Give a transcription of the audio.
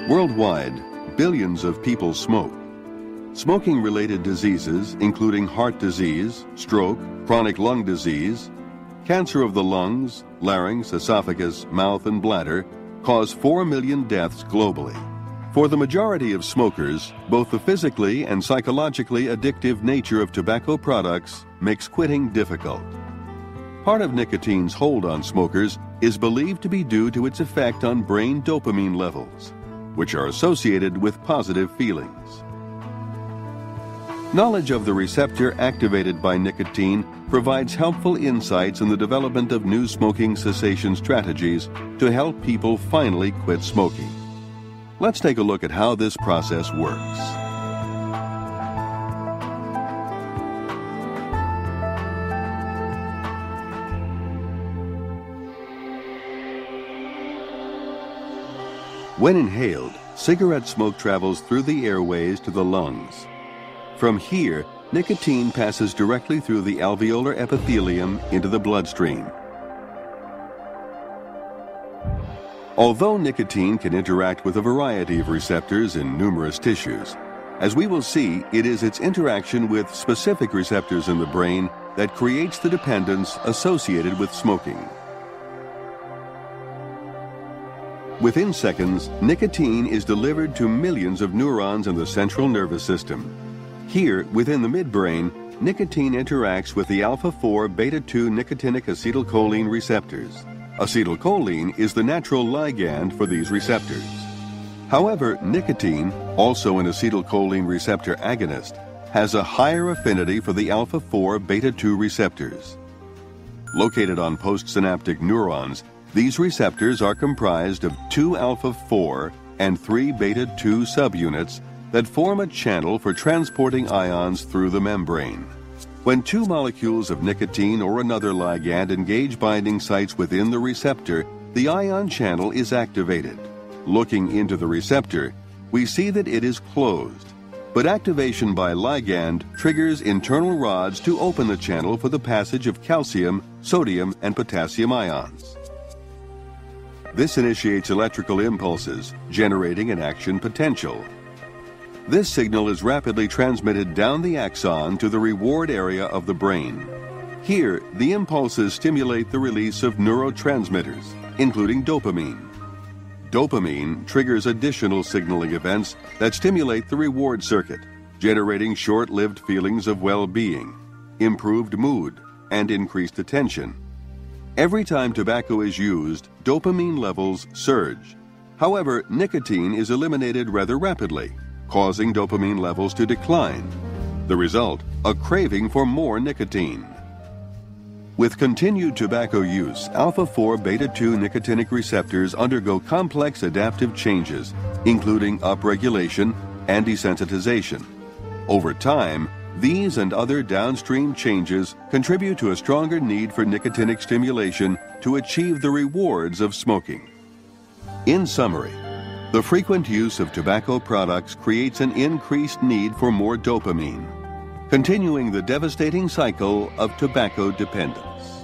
Worldwide, billions of people smoke. Smoking-related diseases, including heart disease, stroke, chronic lung disease, cancer of the lungs, larynx, esophagus, mouth, and bladder, cause 4 million deaths globally. For the majority of smokers, both the physically and psychologically addictive nature of tobacco products makes quitting difficult. Part of nicotine's hold on smokers is believed to be due to its effect on brain dopamine levels, which are associated with positive feelings. Knowledge of the receptor activated by nicotine provides helpful insights in the development of new smoking cessation strategies to help people finally quit smoking. Let's take a look at how this process works. When inhaled, cigarette smoke travels through the airways to the lungs. From here, nicotine passes directly through the alveolar epithelium into the bloodstream. Although nicotine can interact with a variety of receptors in numerous tissues, as we will see, it is its interaction with specific receptors in the brain that creates the dependence associated with smoking. Within seconds, nicotine is delivered to millions of neurons in the central nervous system. Here, within the midbrain, nicotine interacts with the alpha-4 beta-2 nicotinic acetylcholine receptors. Acetylcholine is the natural ligand for these receptors. However, nicotine, also an acetylcholine receptor agonist, has a higher affinity for the alpha-4 beta-2 receptors. Located on postsynaptic neurons, these receptors are comprised of 2 alpha-4 and 3 beta-2 subunits that form a channel for transporting ions through the membrane. When 2 molecules of nicotine or another ligand engage binding sites within the receptor, the ion channel is activated. Looking into the receptor, we see that it is closed, but activation by ligand triggers internal rods to open the channel for the passage of calcium, sodium, and potassium ions. This initiates electrical impulses, generating an action potential. This signal is rapidly transmitted down the axon to the reward area of the brain. Here, the impulses stimulate the release of neurotransmitters, including dopamine. Dopamine triggers additional signaling events that stimulate the reward circuit, generating short-lived feelings of well-being, improved mood, and increased attention. Every time tobacco is used, dopamine levels surge. However, nicotine is eliminated rather rapidly, causing dopamine levels to decline. The result, a craving for more nicotine. With continued tobacco use, alpha-4 beta-2 nicotinic receptors undergo complex adaptive changes, including upregulation and desensitization. Over time, these and other downstream changes contribute to a stronger need for nicotinic stimulation to achieve the rewards of smoking. In summary, the frequent use of tobacco products creates an increased need for more dopamine, continuing the devastating cycle of tobacco dependence.